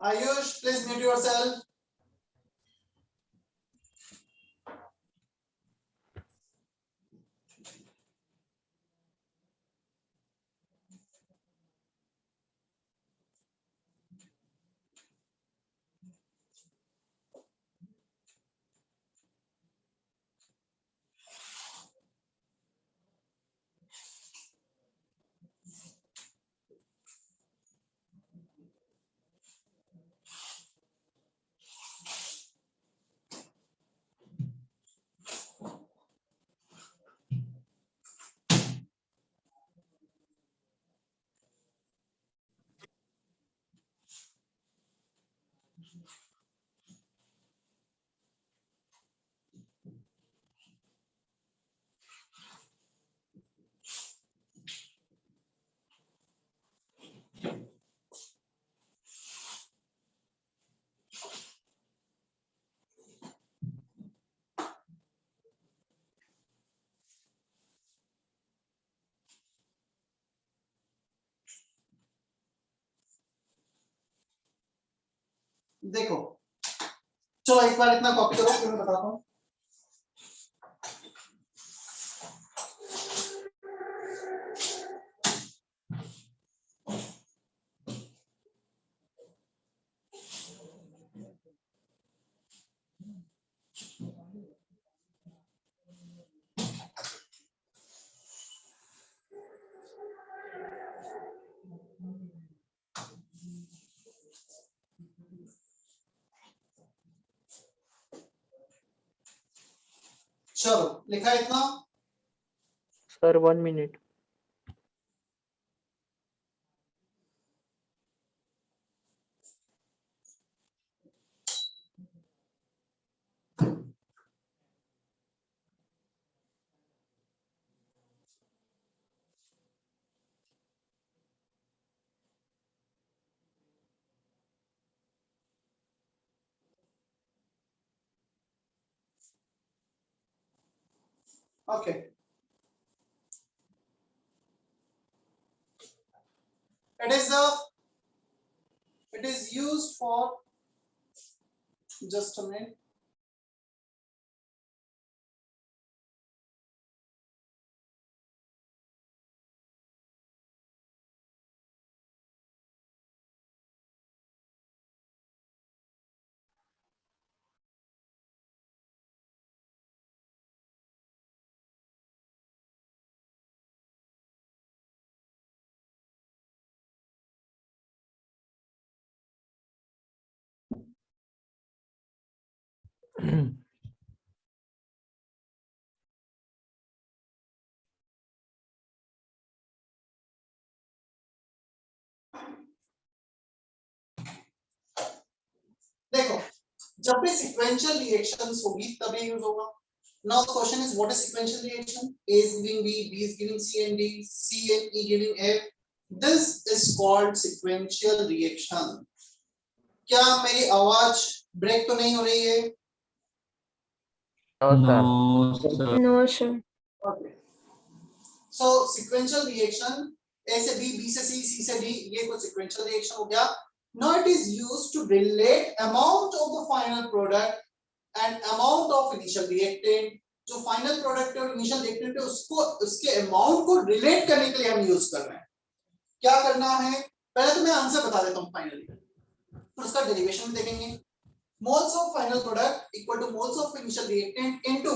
Ayush, please mute yourself. देखो, चलो एक बार इतना कॉपी करो, फिर मैं बताता हूँ। चलो लिखा है इतना? Sir 1 minute. Okay. It is used for, just a minute. देखो, जब भी sequential reactions होगी तब ये यूज होगा। Now the question is, what is sequential reaction? A is giving B, B is giving C and D, C and E giving A. This is called sequential reaction. क्या मेरी आवाज break तो नहीं हो रही है? No, sir. No, sir. Okay. So sequential reaction, A से B, B से C, C से D, ये कुछ sequential reaction हो गया। Now it is used to relate amount of the final product and amount of initial reactant. जो final product और initial reactant है उसको उसके amount को relate करने के लिए हम use कर रहे हैं। क्या करना है? पहले तो मैं आंसर बता देता हूँ finally, फिर उसका derivation भी देखेंगे। Moles of final product equal to moles of initial reactant into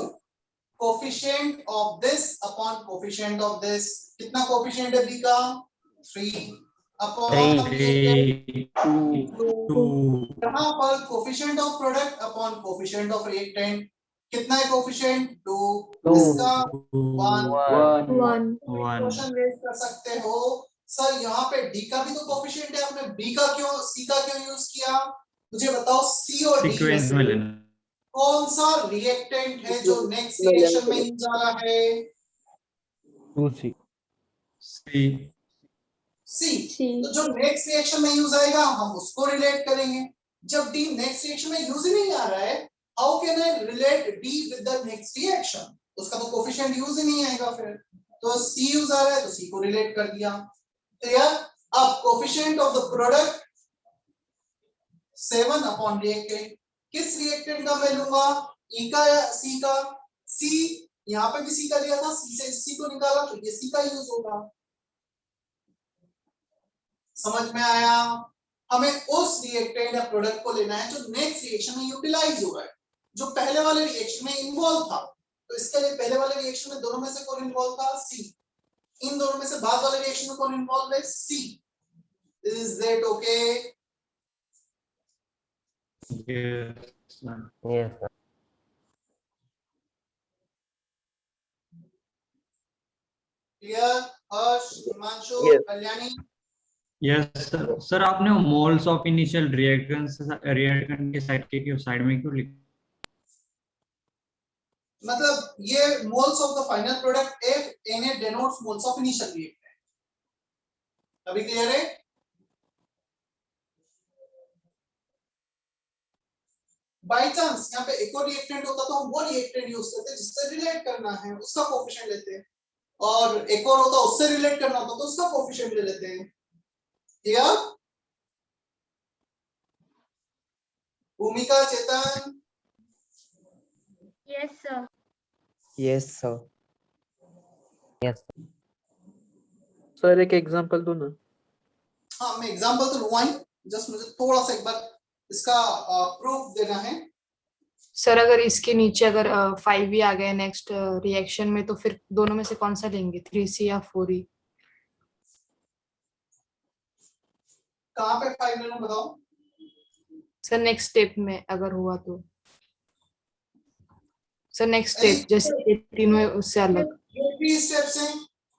coefficient of this upon coefficient of this. कितना coefficient है B का? 3 upon 2. यहाँ पर coefficient of product upon coefficient of reactant कितना है coefficient? 2. इसका 1. क्वेश्चन रेज कर सकते हो सर, यहाँ पे D का भी तो coefficient है, आपने B का क्यों C का क्यों यूज किया? मुझे बताओ C और D में से कौन सा रिएक्टेंट है जो नेक्स्ट रिएक्शन में यूज आ रहा है? 2C. C। तो जो नेक्स्ट रिएक्शन में यूज आएगा हम उसको रिलेट करेंगे। जब D नेक्स्ट रिएक्शन में यूज ही नहीं आ रहा है, how can I relate D with the next reaction? उसका तो कोफिशिएंट यूज ही नहीं आएगा, फिर तो C यूज आ रहा है तो C को रिलेट कर दिया। क्लियर? अब coefficient of the product 7 upon reactant, किस रिएक्टेंट का मैं लूंगा, E का या C का? C, यहाँ पे भी C का लिया था, C से C को निकाला तो ये C का यूज होगा। समझ में आया? हमें उस रिएक्टेंट या प्रोडक्ट को लेना है जो नेक्स्ट रिएक्शन में यूटिलाइज हो रहा है, जो पहले वाले रिएक्शन में इन्वॉल्व था। तो इसके लिए पहले वाले रिएक्शन में दोनों में से कौन इन्वॉल्व था? C। इन दोनों में से बाद वाले रिएक्शन में कौन इन्वॉल्व है? C। Is that okay? Yes, sir. Yes, sir. Clear? Harsh, Himanshu, Yes. Kalyani? Yes, sir. Sir आपने मोल्स ऑफ इनिशियल रिएक्टेंट के साइड में क्यों लिखा? मतलब ये moles of the final product F Na denotes moles of initial reactant. अभी clear है? By chance यहाँ पे एक और रिएक्टेंट होता तो हम वो रिएक्टेंट यूज करते जिससे रिलेट करना है उसका कोफिशिएंट लेते हैं, और एक और होता उससे रिलेट करना होता तो उसका कोफिशिएंट ले लेते हैं। क्लियर? भूमिका, चेतन? Yes, sir. Yes, sir. Yes, sir. Sir एक एग्जांपल दो ना। हाँ, मैं एग्जांपल तो लूंगा ही, जस्ट मुझे थोड़ा सा एक बार इसका प्रूफ देना है। सर अगर इसके नीचे अगर 5 ही आ गए नेक्स्ट रिएक्शन में तो फिर दोनों में से कौन सा लेंगे, 3C या 4E? कहाँ पे 5 ले लूं बताओ? सर नेक्स्ट स्टेप में अगर हुआ तो सर नेक्स्ट स्टेप जैसे ये तीनों है उससे अलग। ये 3 स्टेप्स हैं,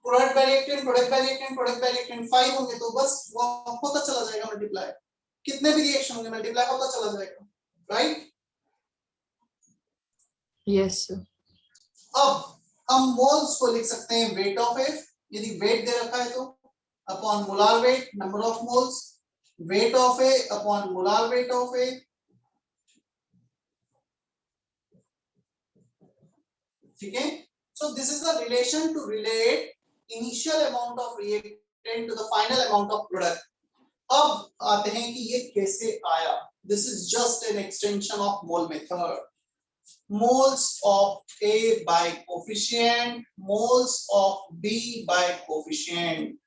product bye reactant, product bye reactant, product bye reactant, 5 होंगे तो बस वो होता चला जाएगा मल्टीप्लाई, कितने भी रिएक्शन होंगे मल्टीप्लाई होता चला जाएगा, राइट? Yes sir. अब हम मोल्स को लिख सकते हैं वेट ऑफ F, यदि वेट दे रखा है तो upon molar weight, number of moles, weight of A upon molar weight of A। ठीक है? So this is the relation to relate initial amount of reactant to the final amount of product. अब आते हैं कि ये कैसे आया। This is just an extension of mole method. Moles of A by coefficient, moles of B by coefficient,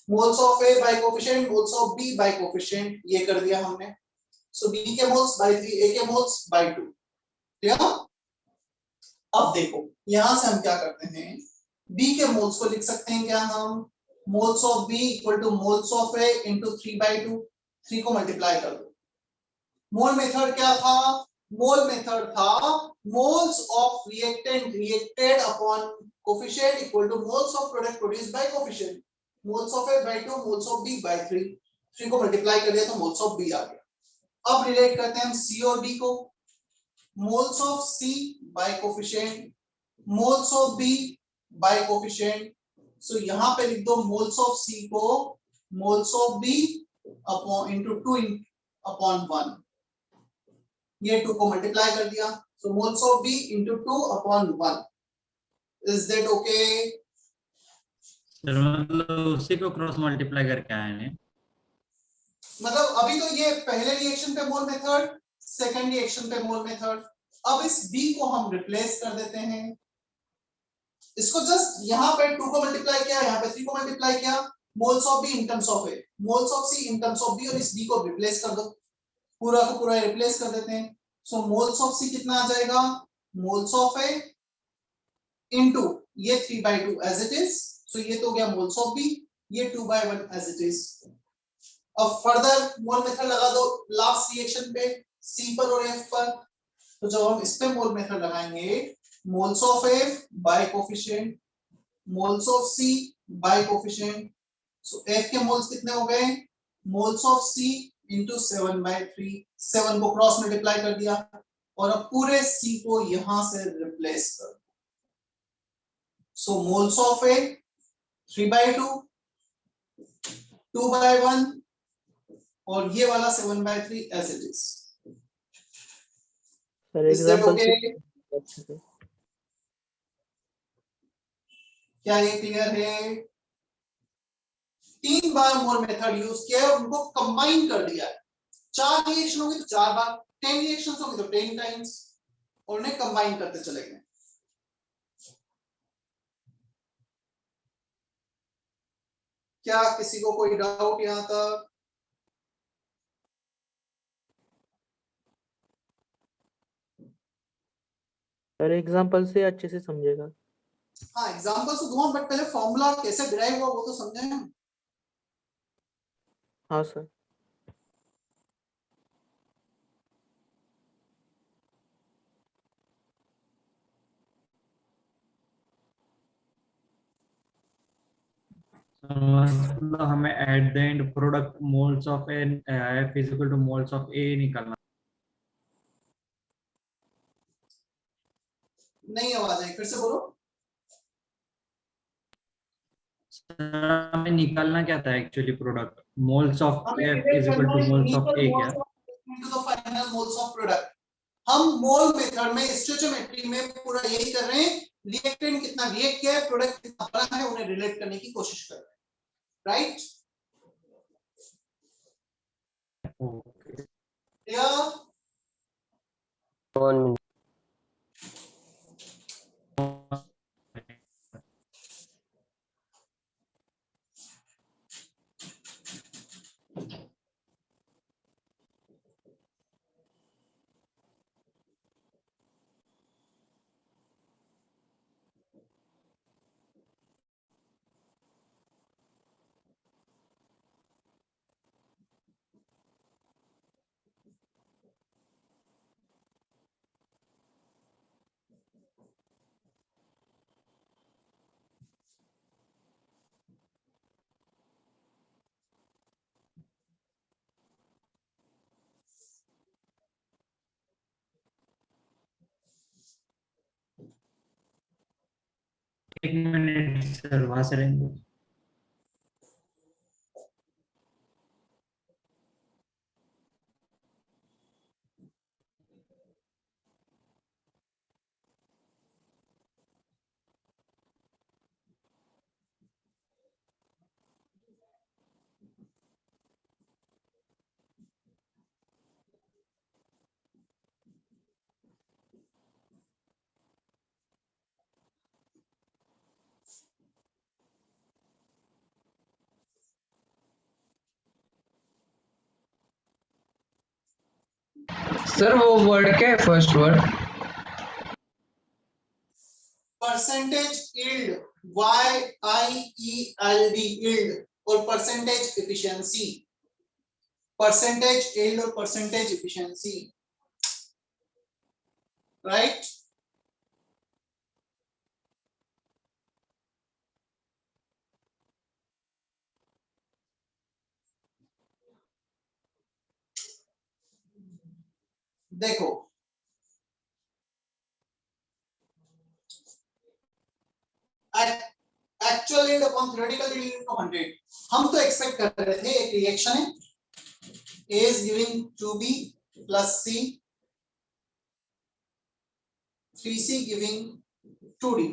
moles of A by coefficient, moles of B by coefficient, ये कर दिया हमने। So B के moles by 3, A के moles by 2। ठीक है? अब देखो यहां से हम क्या करते हैं, B के मोल्स को लिख सकते हैं क्या हम, moles of B equal to moles of A into 3/2, 3 को मल्टीप्लाई कर दो। मोल मेथड क्या था? मोल मेथड था moles of reactant reacted upon coefficient equal to moles of product produced by coefficient, moles of A by 2, moles of B by 3, 3 को multiply कर दिया तो मोल्स ऑफ B आ गया। अब रिलेट करते हैं हम C और D को, moles of C by coefficient, moles of B by coefficient। So यहाँ पे लिख दो moles of C को moles of B upon into 2 upon 1, ये 2 को मल्टीप्लाई कर दिया, so moles of B into 2 upon 1। Is that okay? Sir मतलब उसी को क्रॉस मल्टीप्लाई करके आए हैं। मतलब अभी तो ये पहले रिएक्शन पे मोल मेथड, सेकंड रिएक्शन पे मोल मेथड। अब इस B को हम रिप्लेस कर देते हैं, इसको जस्ट यहाँ पे 2 को मल्टीप्लाई किया, यहाँ पे 3 को मल्टीप्लाई किया, moles of B in terms of A, moles of C in terms of B, और इस B को रिप्लेस कर दो, पूरा को पूरा रिप्लेस कर देते हैं। सो मोल्स ऑफ C कितना आ जाएगा, मोल्स ऑफ A इनटू ये 3/2 एज इट इज, सो ये तो हो गया मोल्स ऑफ B, ये 2/1 एज इट इज। अब फर्दर मोल मेथड लगा दो लास्ट रिएक्शन पे C पर और F पर, तो जब हम इस पे मोल मेथड लगाएंगे, moles of F bye coefficient, moles of C bye coefficient, so F के मोल्स कितने हो गए, मोल्स ऑफ C into 7/3, 7 को क्रॉस मल्टीप्लाई कर दिया, और अब पूरे C को यहां से रिप्लेस कर दो। सो मोल्स ऑफ A 3/2, 2/1, और ये वाला 7/3 as it is. Sir Is that example okay? क्या ये क्लियर है? 3 बार मोल मेथड यूज किया और उनको कंबाइन कर दिया है। 4 रिएक्शन होगी तो 4 बार, 10 रिएक्शंस होगी तो 10 टाइम्स, और उन्हें कंबाइन करते चले गए। क्या किसी को कोई डाउट यहां तक? सर एग्जांपल से अच्छे से समझेगा। हाँ एग्जांपल से दूंगा, बट पहले फॉर्मूला कैसे डिराइव हुआ वो तो समझे हम। हाँ सर। मतलब हमें at the end product moles of N F is equal to moles of A निकालना। नहीं आवाज आई, फिर से बोलो। सर हमें निकालना क्या था एक्चुअली? प्रोडक्ट मोल्स ऑफ हमें एफ डिराइव इज इक्वल करना टू है मोल्स ऑफ इनिशियल ए क्या? Moles of into the final moles of product. हम मोल मेथड में स्टोइचियोमेट्री में पूरा यही कर रहे हैं, रिएक्टेंट कितना रिएक्ट किया है, प्रोडक्ट कितना बना है, उन्हें रिलेट करने की कोशिश कर रहे हैं, राइट? ओके। या 1 minute. एक मिनट सर, वहां से रहेंगे। सर वो वर्ड क्या है, first word? Percentage yield, YIELD yield, और परसेंटेज एफिशिएंसी। परसेंटेज यील्ड और परसेंटेज एफिशिएंसी, राइट? देखो actual yield upon theoretical yield into 100। हम तो एक्सपेक्ट कर रहे थे एक रिएक्शन है A is giving 2B plus C, 3C giving 2D।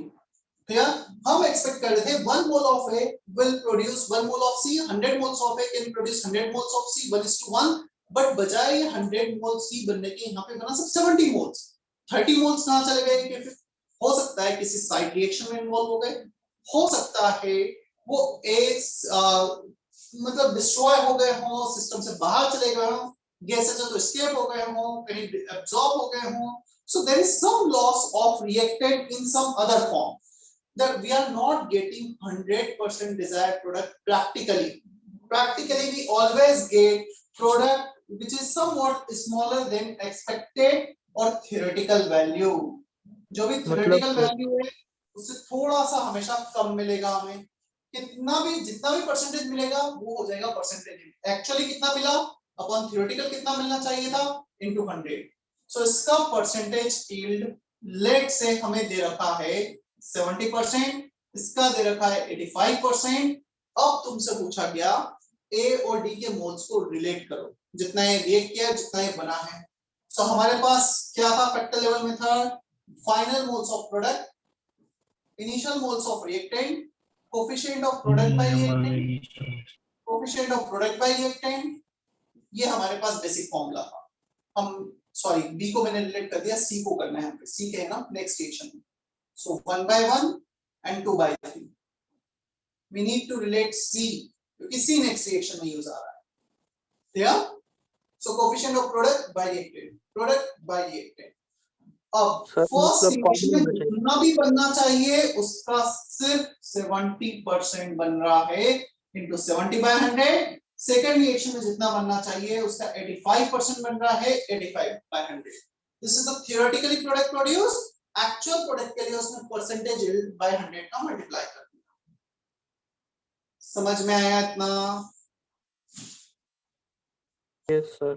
ठीक है, हम एक्सपेक्ट कर रहे थे 1 mole of A will produce 1 mole of C, 100 moles of A can produce 100 moles of C, 1:1। But बजाय 100 मोल C बनने के यहाँ पे बना सब 70 मोल्स। 30 मोल्स कहाँ चले गए? कि हो सकता है किसी साइड रिएक्शन में इन्वॉल्व हो गए, हो सकता है वो मतलब डिस्ट्रॉय हो गए हो, सिस्टम से बाहर चले गए हो, गैसेस तो एस्केप हो गए हो, कहीं एब्जॉर्ब हो गए हो। So there is some loss of reactant in some other form, that we are not getting 100% desired product practically. Practically we always get product which is somewhat smaller than expected or theoretical value। जो भी theoretical value है उससे थोड़ा सा हमेशा कम मिलेगा हमें। कितना भी जितना भी परसेंटेज मिलेगा वो हो जाएगा परसेंटेज। एक्चुअली कितना मिला अपॉन थियोरेटिकल कितना मिलना चाहिए था इनटू 100। सो इसका परसेंटेज यील्ड लेट से हमें दे रखा है 70%, इसका दे रखा है 85%। अब तुमसे पूछा गया A और D के मोल्स को रिलेट करो, जितना ये रिएक्ट किया जितना ये बना है। सो हमारे पास क्या था factor level method? Final moles of product initial moles of reactant, coefficient of product by reactant, coefficient of product by reactant, ये हमारे पास बेसिक फॉर्मूला था. हम सॉरी बी को मैंने रिलेट कर दिया, सी को करना है, सी के है ना नेक्स्ट रिएक्शन में. सो 1 by 1 and 2 by 3. We need to relate C क्योंकि C next reaction में यूज आ रहा है. Clear? So coefficient of product by reactant, product by reactant. अब Sir, फर्स्ट मतलब रिएक्शन में combination. जितना भी बनना चाहिए उसका सिर्फ 70% बन रहा है into 70 by 100. सेकेंड रिएक्शन में जितना बनना चाहिए उसका 85% बन रहा है 85 by 100. This is the theoretically product produced. Actual product के लिए उसने percentage yield by 100 का multiply कर दिया. समझ में आया इतना? Yes, sir.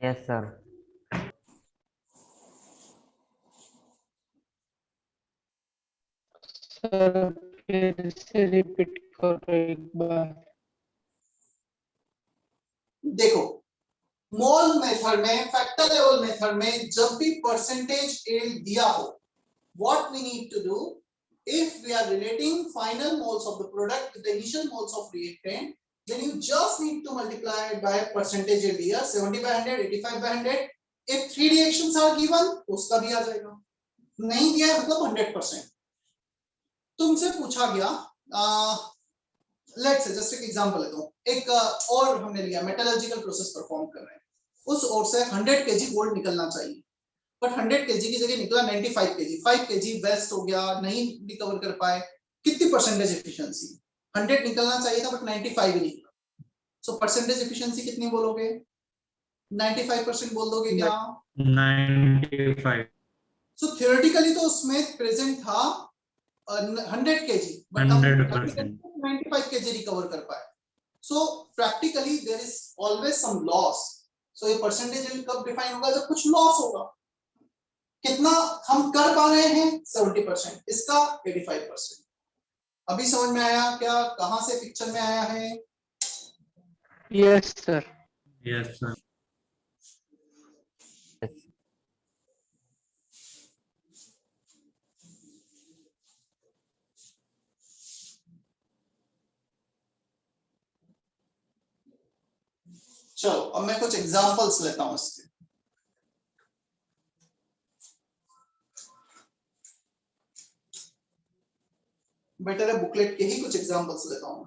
Yes, sir. Sir फिर से रिपीट करो एक बार. देखो मोल मेथड में, फैक्टर लेवल मेथड में जब भी परसेंटेज yield दिया हो, what we need to do if we are relating final moles of the product with the initial moles of reactant, then you just need to multiply it by percentage yield here, 70 by 100, 85 by 100. if 3 reactions are given उसका भी आ जाएगा, नहीं दिया है मतलब 100%. तुमसे पूछा गया लेट्स से जस्ट एक एग्जांपल लेता हूं, एक और हमने लिया मेटलर्जिकल प्रोसेस परफॉर्म कर रहे हैं, उस और से 100 केजी गोल्ड निकलना चाहिए, बट 100 केजी की जगह निकला 95 केजी, 5 केजी वेस्ट हो गया, नहीं रिकवर कर पाए. कितनी परसेंटेज एफिशिएंसी? 100 निकलना चाहिए था बट 95 ही निकला. सो परसेंटेज एफिशिएंसी कितनी बोलोगे? 95% बोल दोगे क्या? 95. सो थियोरेटिकली तो उसमें प्रेजेंट था 100 केजी, बट हम 100%. 95 केजी रिकवर कर पाए. So practically there is always some loss. So ये परसेंटेज yield कब डिफाइन होगा? जब कुछ लॉस होगा. कितना हम कर पा रहे हैं? 70%, इसका 85%. अभी समझ में आया क्या? कहां से पिक्चर में आया है? Yes sir. Yes, sir. Yes. चलो अब मैं कुछ एग्जांपल्स लेता हूं इसके. बेटर है बुकलेट के ही कुछ एग्जांपल्स लेता हूं.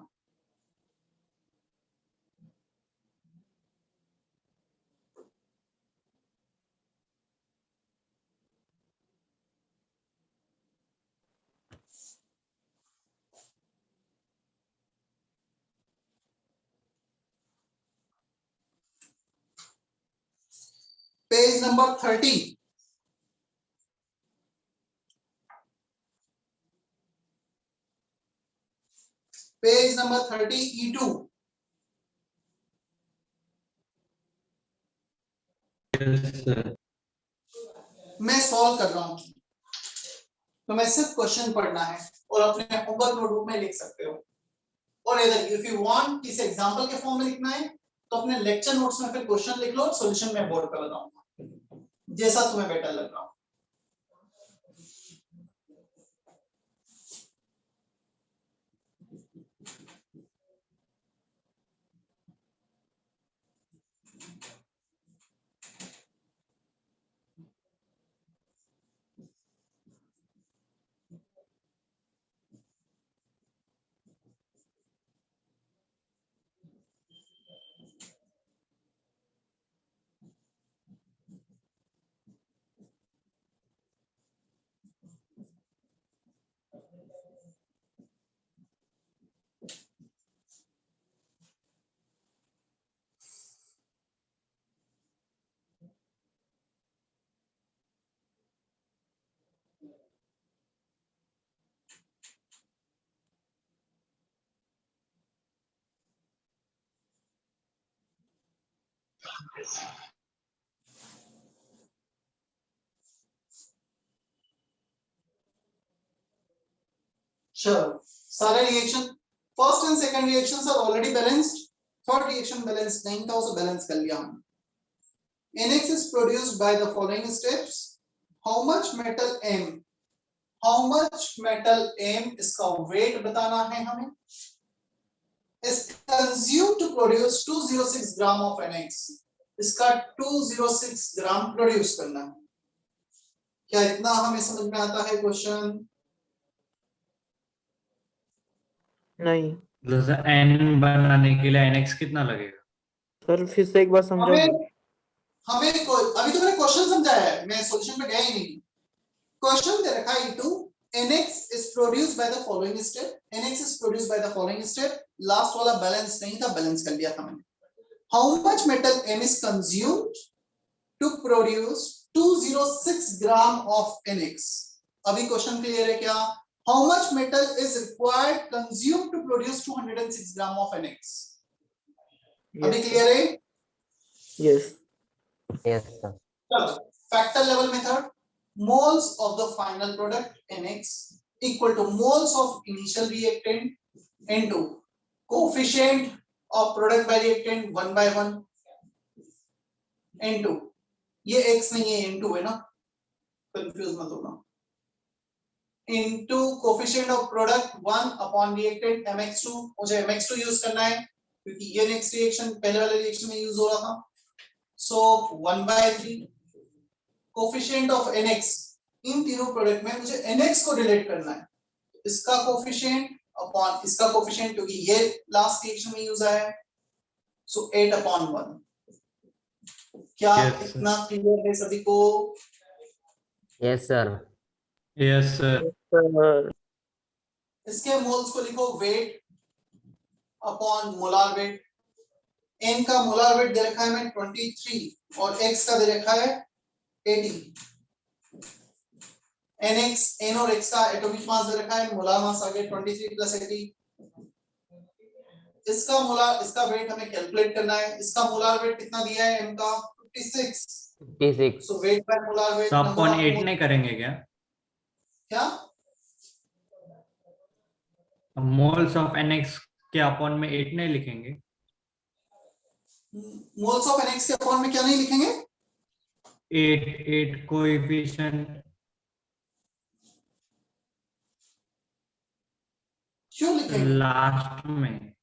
Page number 30. Page number 30 E2. Yes, sir. मैं सॉल्व कर रहा हूं, तो मैं सिर्फ क्वेश्चन पढ़ना है और अपने होमवर्क नोटबुक में लिख सकते हो. और इफ यू वांट इस एग्जांपल के फॉर्म में लिखना है तो अपने लेक्चर नोट्स में फिर क्वेश्चन लिख लो और सॉल्यूशन में बोर्ड पर बताऊंगा, जैसा तुम्हें बेटर लग रहा हो. चलो सारे reaction, first and second reactions are already balanced, third reaction balance नहीं था, उसे बैलेंस कर लिया हमने. NX is produced by the following steps. How much metal M, how much metal M, इसका वेट बताना है हमें, is consumed to produce 206 gram of NX, इसका 206 ग्राम प्रोड्यूस करना है। क्या इतना हमें समझ में आता है क्वेश्चन? नहीं जैसे n बनाने के लिए nx कितना लगेगा? सर, फिर से एक बार समझाओगे? हमें हमें अभी तो मैंने क्वेश्चन समझाया है, मैं सॉल्यूशन पे गया ही नहीं। क्वेश्चन दे रखा है E2, NX is produced by the following step, NX is produced by the following step, last वाला बैलेंस नहीं था, बैलेंस कर लिया था मैंने। How much metal M is consumed to produce 206 gram of NX? अभी क्वेश्चन क्लियर है क्या? How much metal is required consumed to produce 206 gram of NX? अभी क्लियर है? Yes Yes, sir. चलो, factor level method, moles of the final product NX equal to moles of initial reactant into coefficient of product by reactant 1 by 1 into, ये x नहीं है into है ना, confuse मत होना, into coefficient of product 1 upon reactant mx2, मुझे mx2 use करना है क्योंकि ये नेक्स्ट रिएक्शन पहले वाले रिएक्शन में यूज हो रहा था। सो 1/3 कोफिशिएंट ऑफ NX, इन तीनों प्रोडक्ट में मुझे NX को रिलेट करना है, इसका कोफिशिएंट अपॉन इसका कोफिशिएंट, क्योंकि ये लास्ट रिएक्शन में यूज आया है, सो 8/1। क्या Yes, sir. इतना क्लियर है सभी को? Yes, sir. Yes, sir. Sir. इसके मोल्स को लिखो weight upon molar weight. N का मोलार वेट दे रखा है मैं 23 और X का दे रखा है 80। NX, N और X का एटॉमिक मास दे रखा है, मोलार मास आ गया 23 + 80। इसका वेट हमें कैलकुलेट करना है, इसका मोलार वेट कितना दिया है M का 56। 56. सो वेट बाय मोलार वेट तो अपन 8 नहीं करेंगे क्या? क्या मोल्स ऑफ NX के अपॉन में 8 नहीं लिखेंगे? मोल्स ऑफ NX के अपॉन में क्या नहीं लिखेंगे? 8 कोएफिशिएंट। क्यों लिखेंगे? लास्ट में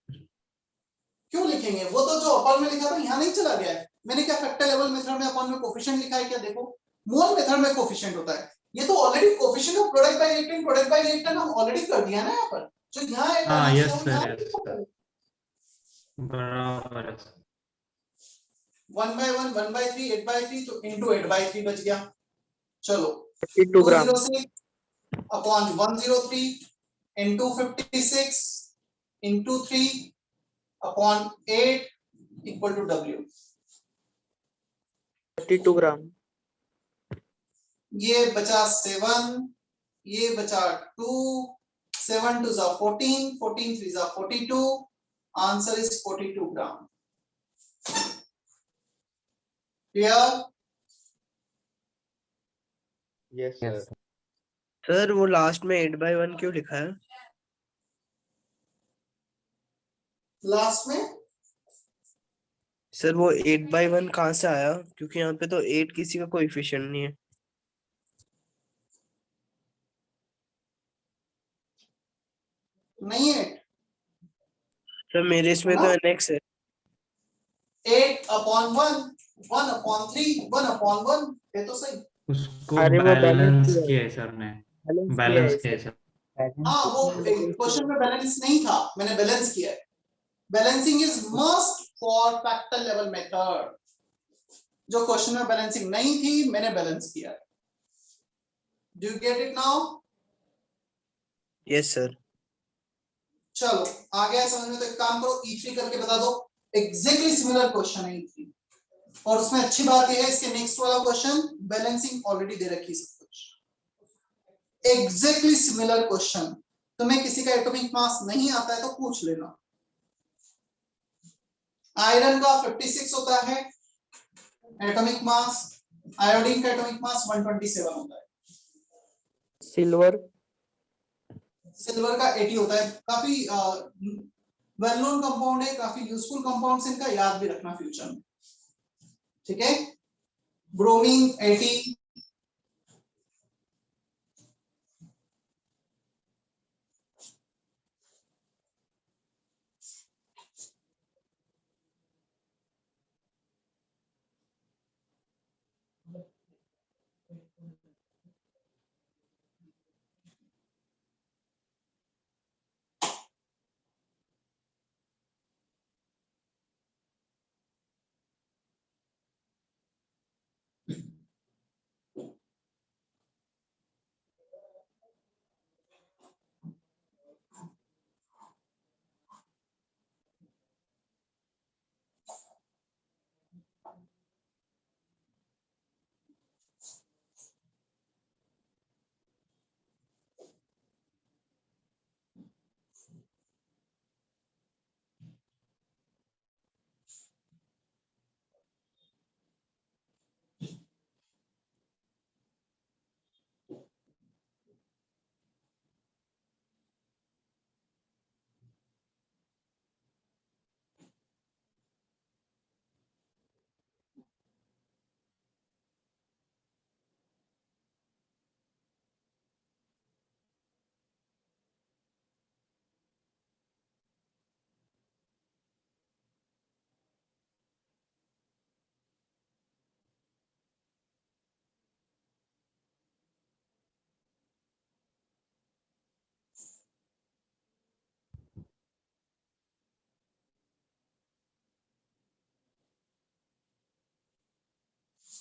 क्यों लिखेंगे? वो तो जो अपॉन में लिखा था यहाँ नहीं चला गया है। मैंने क्या फैक्टर लेवल मेथड में अपॉन में कोफिशिएंट लिखा है क्या? देखो मोल मेथड में कोफिशिएंट होता है, ये तो already coefficient of product bye reactant हम ऑलरेडी कर दिया ना यहाँ पर, जो यहाँ है हाँ, यस सर, यस सर, बराबर है। 1/1 1/3 8/3 तो into 8/3 बच गया। चलो 32 ग्राम 206 upon 103 into 56 into 3 upon 8 equal to W। 32 ग्राम। ये बचा 7, ये बचा 2, 7 2 जा 14, 14 3 जा 42, answer is 42 gram. Clear? Yes Yes, sir. sir. Sir वो लास्ट में 8/1 क्यों लिखा है? लास्ट में सर वो 8/1 कहाँ से आया? क्योंकि यहाँ पे तो 8 किसी का कोएफिशिएंट नहीं है। नहीं है, सर मेरे इसमें तो NX है। 8/1 1/3 1/1, ये तो सही। उसको अरे वो balance बैलेंस किया है। किया है सर ने, बैलेंस किया है बैलेंस इसे। किया है सर। हाँ वो क्वेश्चन में बैलेंस नहीं था, मैंने बैलेंस किया है। Balancing is must for factor level method. जो क्वेश्चन में बैलेंसिंग नहीं थी मैंने बैलेंस किया है। Do you get it now? Yes sir. चलो आ गया समझ में, तो एक काम करो E3 करके बता दो। एग्जैक्टली सिमिलर क्वेश्चन है E3, और उसमें अच्छी बात यह है इसके नेक्स्ट वाला क्वेश्चन बैलेंसिंग ऑलरेडी दे रखी सब कुछ। एग्जैक्टली सिमिलर क्वेश्चन, तुम्हें किसी का एटॉमिक मास नहीं आता है तो पूछ लेना। आयरन का 56 होता है एटॉमिक मास, आयोडीन का एटॉमिक मास 127 होता है, सिल्वर सिल्वर का 80 होता है। काफी वेल नोन कंपाउंड है, काफी यूजफुल कंपाउंड्स इनका, याद भी रखना फ्यूचर में, ठीक है। Bromine 80,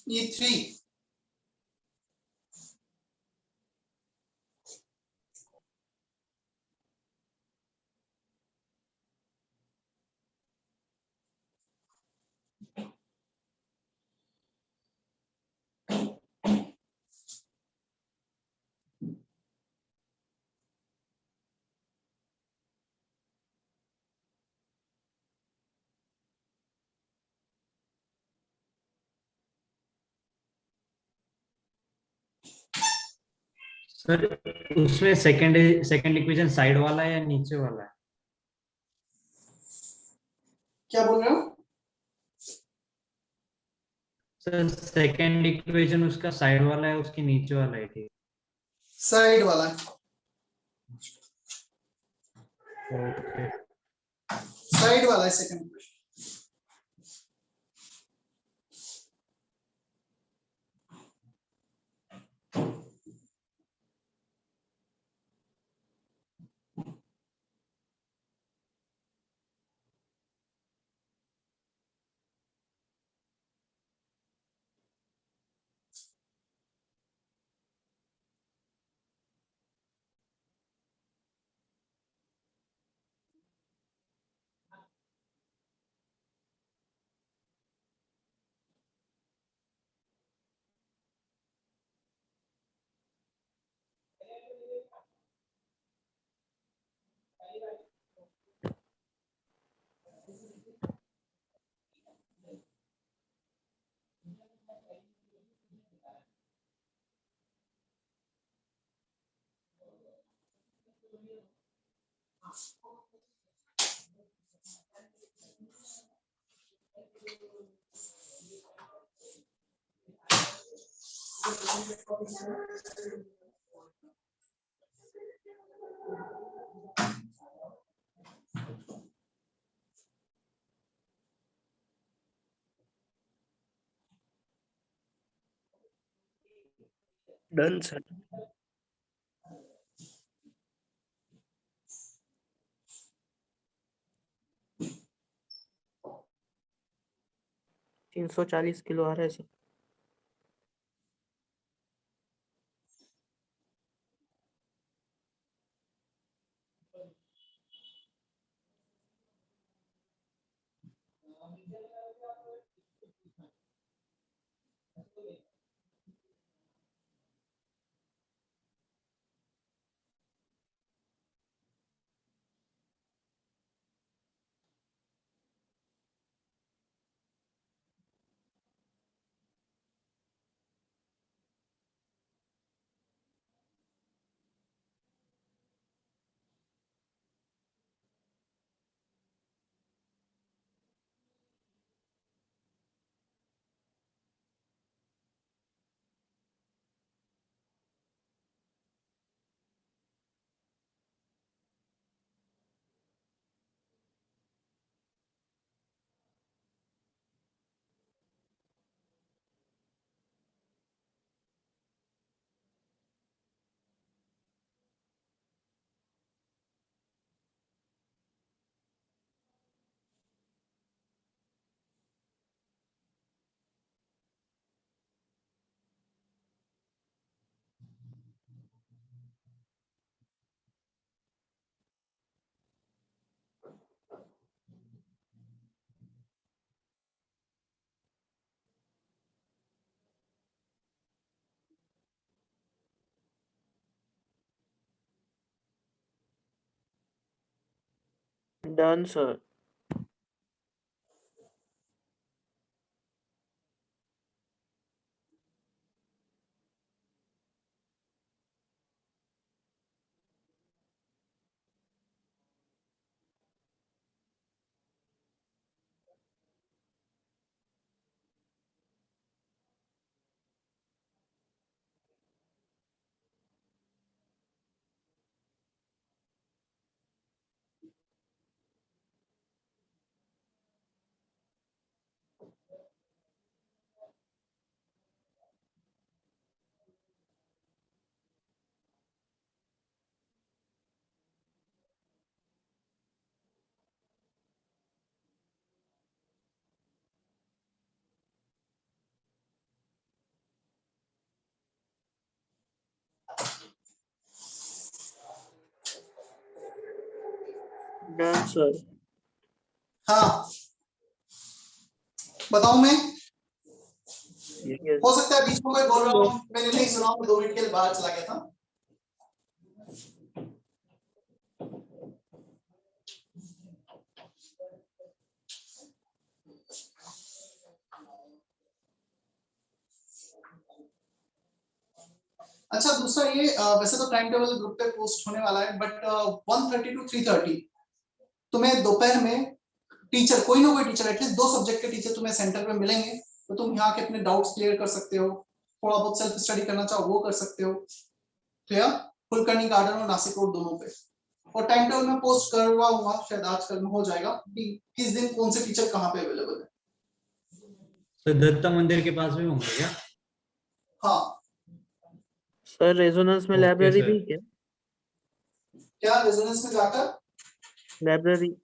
E3. सर उसमें सेकंड इक्वेशन साइड वाला है या नीचे वाला है? क्या बोल रहे हो? सर सेकंड इक्वेशन उसका साइड वाला है उसके नीचे वाला है? ठीक। साइड वाला। ओके। साइड वाला है second equation. Done sir. 340 kilo आ रहा है sir. Done sir. Done sir. हाँ बताऊं मैं? यस हो सकता है बीच में कोई बोल रहा हूँ मैंने नहीं सुना, मैं 2 मिनट के लिए बाहर चला गया था। अच्छा दूसरा ये वैसे तो टाइम टेबल ग्रुप पे पोस्ट होने वाला है, बट 1:30 to 3:30 तुम्हें दोपहर में टीचर, कोई ना कोई टीचर, एटलीस्ट 2 सब्जेक्ट के टीचर तुम्हें सेंटर पे मिलेंगे, तो तुम यहाँ के अपने डाउट्स क्लियर कर सकते हो, थोड़ा बहुत सेल्फ स्टडी करना चाहो वो कर सकते हो। क्लियर? कुलकर्णी गार्डन और नासिक रोड दोनों पे। और टाइम टेबल में पोस्ट करवाऊंगा, शायद आज कल में हो जाएगा कि किस दिन कौन से टीचर कहाँ पे अवेलेबल है। तो दत्ता मंदिर के पास भी होंगे क्या? हाँ सर, रेजोनेंस में ओके लाइब्रेरी सर। भी क्या? क्या रेजोनेंस में जाकर? लाइब्रेरी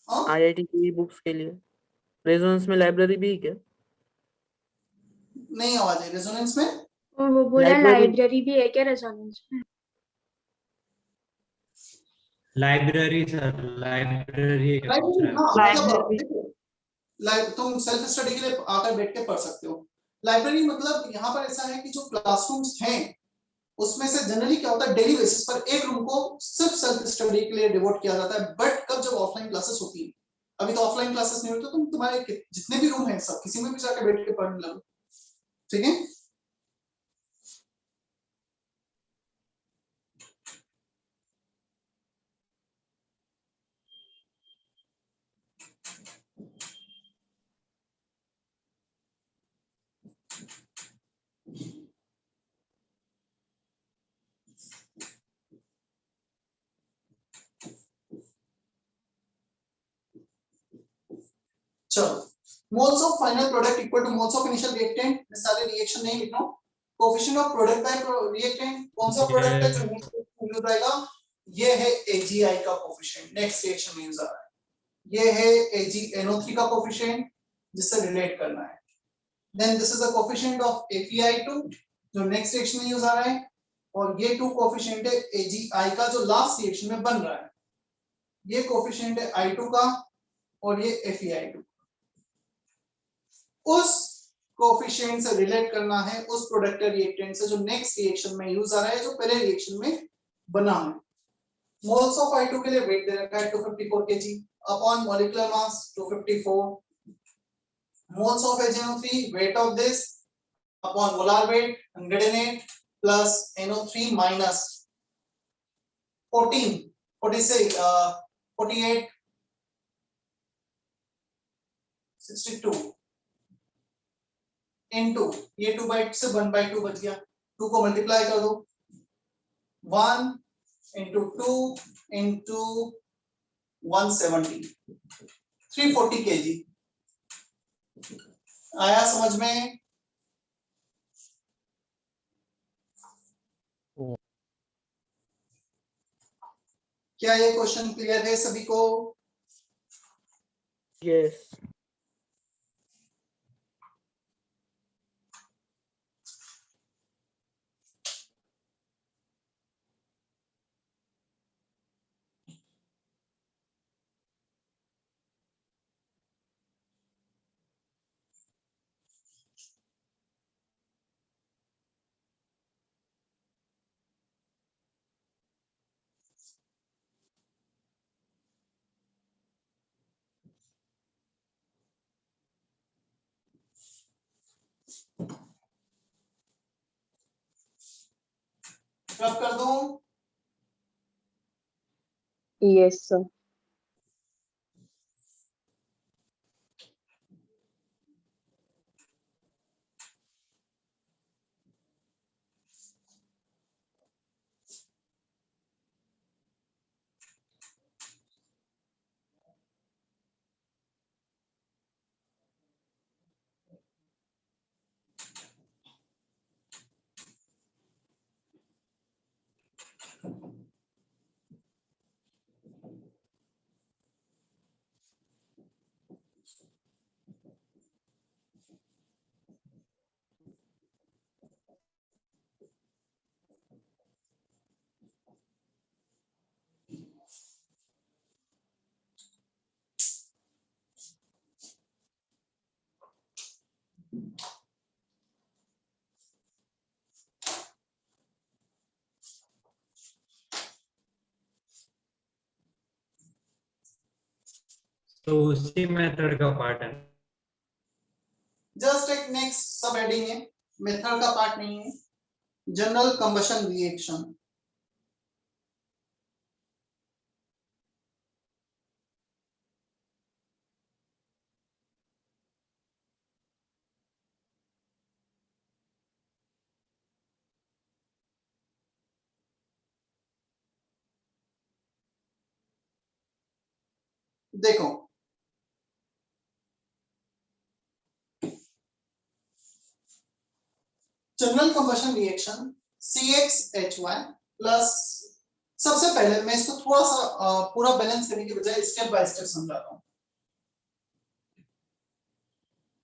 हाँ आईआईटी की बुक्स के लिए रेजोनेंस में लाइब्रेरी भी क्या? नहीं आवाज है रेजोनेंस में। और वो बोला लाइब्रेरी लाइब्रेरी भी है क्या रेजोनेंस में? लाइब्रेरी सर, लाइब्रेरी क्या पूछ लाइब्रेरी रहा है? हाँ मतलब लाइब्रेरी। देखो, तुम सेल्फ स्टडी के लिए आकर बैठ के पढ़ सकते हो। लाइब्रेरी मतलब यहाँ पर ऐसा है कि जो क्लासरूम्स हैं उसमें से जनरली क्या होता है, डेली बेसिस पर एक रूम को सिर्फ सेल्फ स्टडी के लिए डिवोट किया जाता है। बट कब जब ऑफलाइन क्लासेस होती है, अभी तो ऑफलाइन क्लासेस नहीं होती, तो तुम तुम्हारे जितने भी रूम हैं सब किसी में भी जाकर बैठ के पढ़ने लगो। ठीक है? चलो, moles of final product equal to moles of initial reactant, मैं सारे रिएक्शन नहीं लिख रहा हूं। Coefficient of product bye reactant, कौन सा प्रोडक्ट है जो Yes. नेक्स्ट रिएक्शन में यूज आएगा? ये है AgI का कोएफिशिएंट, नेक्स्ट रिएक्शन में यूज आ रहा है। ये है AgNO3 का कोएफिशिएंट जिससे रिलेट करना है। Then this is the coefficient of AgI2 जो नेक्स्ट रिएक्शन में यूज आ रहा है, और ये 2 कोएफिशिएंट है AgI का जो लास्ट रिएक्शन में बन रहा है। ये कोएफिशिएंट है I2 का और ये FeI2। उस कोएफिशिएंट से रिलेट करना है उस प्रोडक्ट रिएक्टेंट से जो नेक्स्ट रिएक्शन में यूज आ रहा है, जो पहले रिएक्शन में बना है। मोल्स ऑफ I2 के लिए वेट दे रखा है 254 kg upon molecular mass 254। Moles of HNO3 weight of this upon molar weight 108 plus NO3 minus 14 46 48 62 into ये 2/2 से 1/2 बच गया, 2 को मल्टीप्लाई कर दो, 1 into 2 into 170 340 kg आया समझ में? क्या ये क्वेश्चन क्लियर है सभी को? यस। रब कर दूं? Yes, sir. तो उसी मेथड का पार्ट है। जस्ट एक नेक्स्ट सब हेडिंग है, मेथड का पार्ट नहीं है। जनरल कंबशन रिएक्शन, देखो general combustion reaction CxHy plus, सबसे पहले मैं इसको थोड़ा सा पूरा बैलेंस करने के बजाय स्टेप बाय स्टेप समझाता हूं।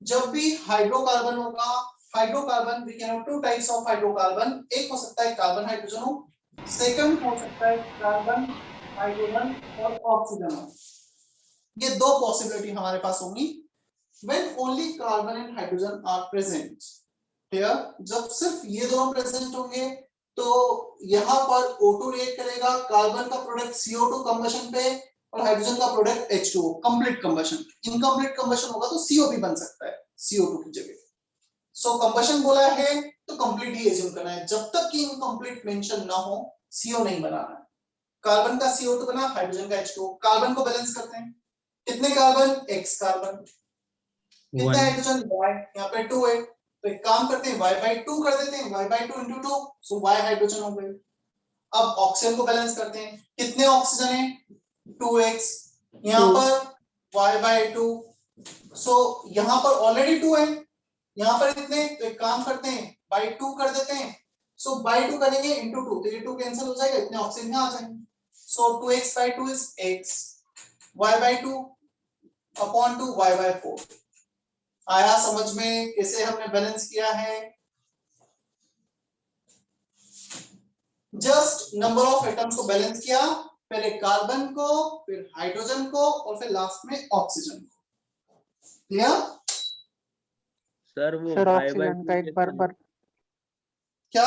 जब भी हाइड्रोकार्बन होगा, hydrocarbon we can have two types of hydrocarbon, एक हो सकता है कार्बन हाइड्रोजन हो, सेकंड हो सकता है कार्बन हाइड्रोजन और ऑक्सीजन हो। ये दो पॉसिबिलिटी हमारे पास होंगी when only carbon and hydrogen are present. Clear? जब सिर्फ ये दोनों प्रेजेंट होंगे तो यहां पर O2 रिएक्ट करेगा, कार्बन का प्रोडक्ट CO2 कंबशन पे और हाइड्रोजन का product H2O, complete combustion. Incomplete combustion होगा तो CO भी बन सकता है CO2 की जगह। सो कंबशन बोला है तो कंप्लीट ही एज्यूम करना है, जब तक कि इनकम्प्लीट मेंशन ना हो CO नहीं बनाना है। कार्बन का CO2 बना, हाइड्रोजन का H2O, कार्बन को बैलेंस करते हैं, कितने कार्बन? X कार्बन, कितने हाइड्रोजन? Y, यहाँ पे 2 है, तो एक काम करते हैं y/2 कर देते हैं, y/2 × 2, सो y हाइड्रोजन हो गए। अब ऑक्सीजन को बैलेंस करते हैं, कितने ऑक्सीजन है? 2x, यहाँ पर y/2, सो यहाँ पर ऑलरेडी 2 है, यहाँ पर इतने, तो एक काम करते हैं by2 कर देते हैं, सो by2 करेंगे into 2, तो ये 2 कैंसिल हो जाएगा, इतने ऑक्सीजन यहाँ आ जाएंगे। सो 2x/2 is x, y/2 upon 2 y/4। आया समझ में कैसे हमने बैलेंस किया है? जस्ट नंबर ऑफ एटम्स को बैलेंस किया, पहले कार्बन को, फिर हाइड्रोजन को और फिर लास्ट में ऑक्सीजन को। क्लियर? सर वो सर बाय बाय ऑक्सीजन का एक बार क्या?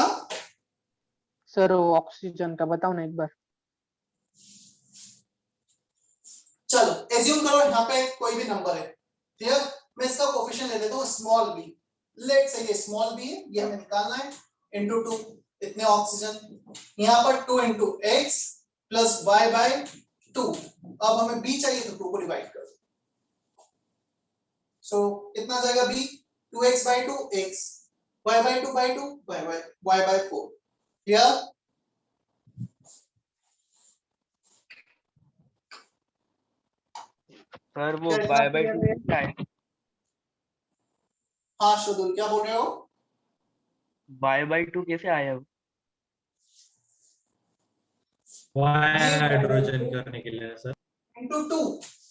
सर वो ऑक्सीजन का बताओ ना एक बार। चलो एज्यूम करो यहाँ पे कोई भी नंबर है, क्लियर? मैं इसका कोफिशिएंट ले लेता हूँ स्मॉल b, लेट से ये स्मॉल b है, ये हमें निकालना है, into 2 इतने ऑक्सीजन, यहाँ पर 2 × x प्लस y/2, अब हमें b चाहिए तो 2 को डिवाइड कर दो, सो इतना जाएगा b, 2x/2 x, y/2 y/4। Clear? Sir वो बाय बाय 2 क्या है? हाँ शुदुल क्या बोल रहे हो? बाय बाय 2 कैसे आया? वाई हाइड्रोजन करने के लिए सर, into 2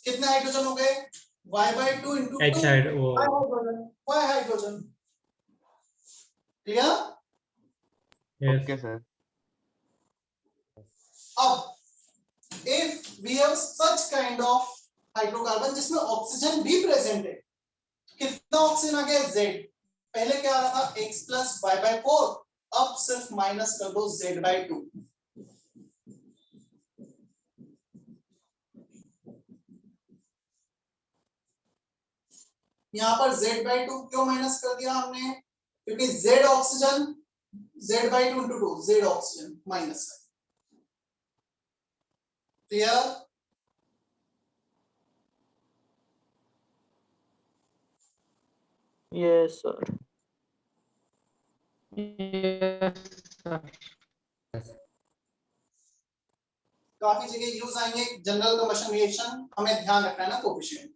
कितने हाइड्रोजन हो गए? y/2 into 2 H हाइड वो y hydrogen. Clear? Okay sir. अब if we have such kind of hydrocarbon जिसमें ऑक्सीजन भी प्रेजेंट है, कितना ऑक्सीजन आ गया? Z, पहले क्या आ रहा था? x प्लस y/4, अब सिर्फ माइनस कर दो z/2। यहाँ पर z/2 क्यों माइनस कर दिया हमने? क्योंकि z oxygen, z/2 × 2, z oxygen minus है। Clear? Yes sir. Yes sir. काफी जगह यूज आएंगे जनरल कंबशन रिएक्शन, हमें ध्यान रखना है ना कोफिशिएंट।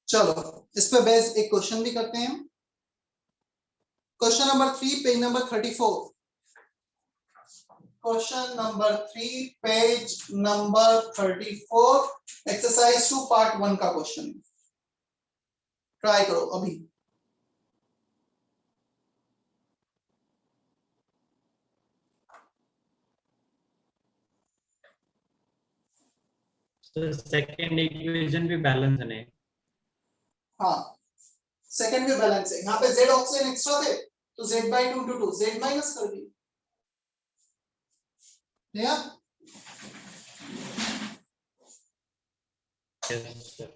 चलो इस पे बेस एक क्वेश्चन भी करते हैं। Question number 3 page number 34, question number 3 page number 34, exercise 2 part 1 का क्वेश्चन। ट्राई करो अभी। सेकंड इक्वेशन भी बैलेंस है। हाँ सेकंड भी बैलेंस है, यहाँ पे z ऑक्सीजन एक्स्ट्रा थे तो z/2 × 2 z माइनस कर दी। Yes, sir.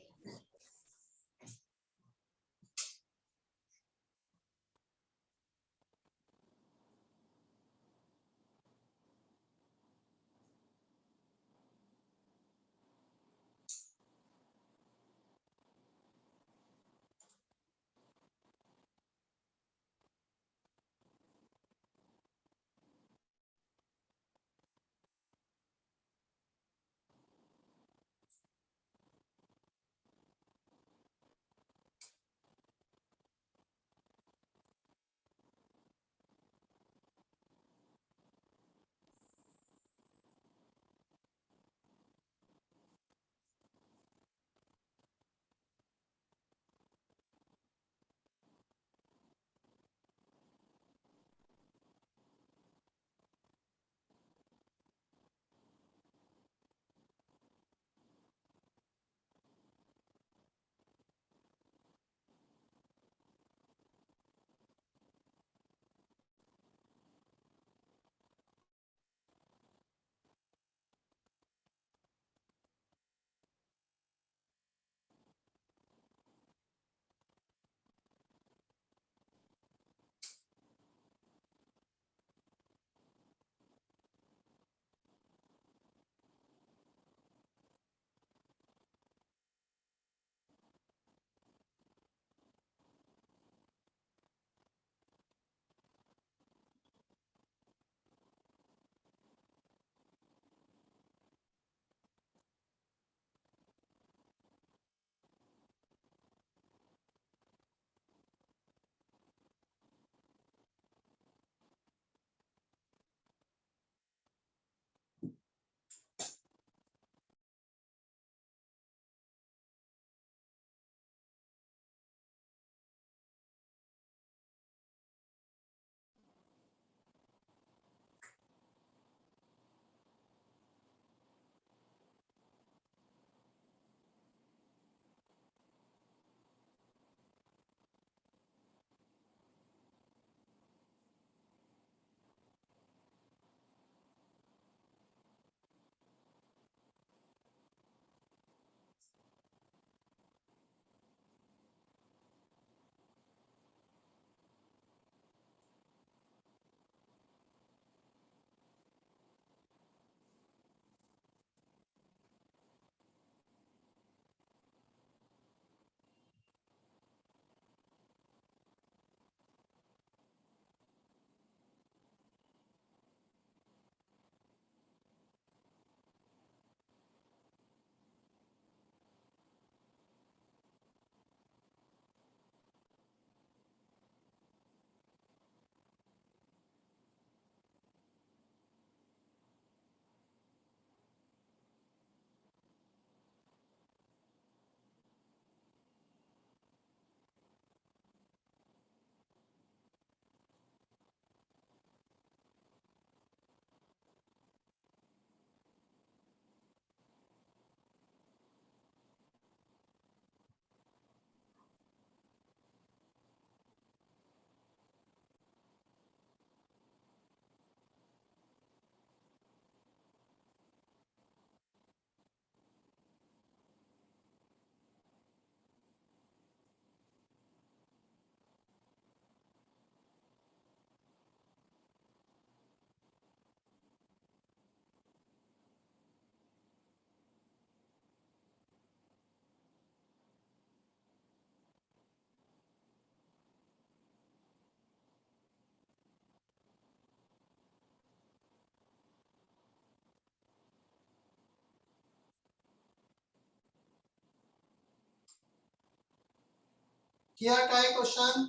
किया काय question?